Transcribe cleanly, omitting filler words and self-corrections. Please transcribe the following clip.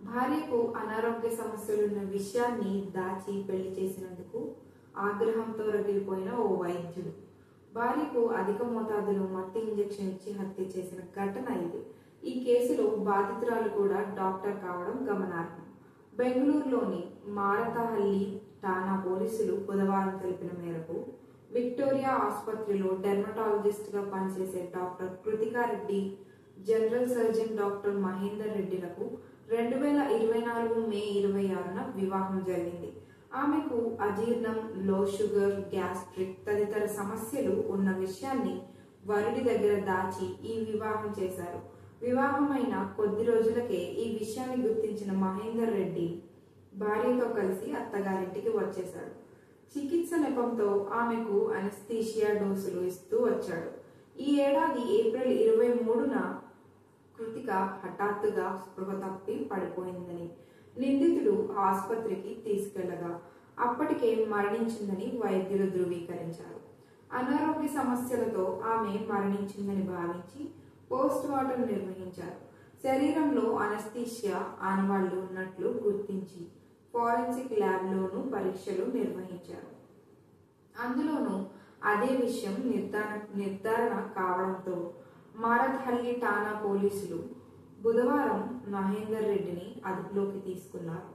భార్యకు అనారోగ్య సమస్యలున్న విషయాన్ని దాచి పెళ్లి చేసినందుకు ఆగ్రహంతో రగిలిపోయిన ఓ వైద్యుడు భార్యకు అధిక మోతాదులో మత్తు ఇంజెక్షన్ ఇచ్చి హత్య చేసిన ఘటన ఇది. ఈ కేసులో బాధితురాలు కూడా డాక్టర్ కావడం గమనార్హం. బెంగళూరులోని మారతహల్లి ఠాణా పోలీసులు బుధవారం తెలిపిన మేరకు విక్టోరియా ఆసుపత్రిలో డెర్మటాలజిస్ట్గా పనిచేసే doctor Kritika Reddy, general surgeon doctor Mahender రెడ్డిలకు 2024 మే 26న వివాహం జరిగింది. ఆమెకు అజీర్ణం, లో షుగర్, గ్యాస్ట్రిక్ తదితర సమస్యలు ఉన్న విషయాన్ని వరుడి దగ్గర దాచి ఈ వివాహం చేశారు. వివాహమైన కొద్ది రోజులకే ఈ విషయాన్ని గుర్తించిన మహేందర్ రెడ్డి భార్యతో కలిసి అత్తగారింటికి వచ్చేశాడు. చికిత్స నెపంతో ఆమెకు అనస్థీషియా డోసులు ఇస్తూ వచ్చాడు. ఈ ఏడాది ఏప్రిల్ 23న కృతిక హఠాత్తుగా స్పృహ తప్పి పడిపోయిందని నిందితుడు ఆసుపత్రికి తీసుకెళ్లగా అప్పటికే మరణించిందని వైద్యులు ధృవీకరించారు. అనారోగ్య సమస్యలతో ఆమె మరణించిందని భావించి పోస్ట్ మార్టం నిర్వహించారు. శరీరంలో అనస్థీషియా ఆనవాళ్లు ఉన్నట్లు గుర్తించి ఫోరెన్సిక్ ల్యాబ్లోనూ పరీక్షలు నిర్వహించారు. అందులోనూ అదే విషయం నిర్ధారణ కావడంతో మారత్హల్లి ఠాణా పోలీసులు బుధవారం మహేందర్ రెడ్డిని అదుపులోకి తీసుకున్నారు.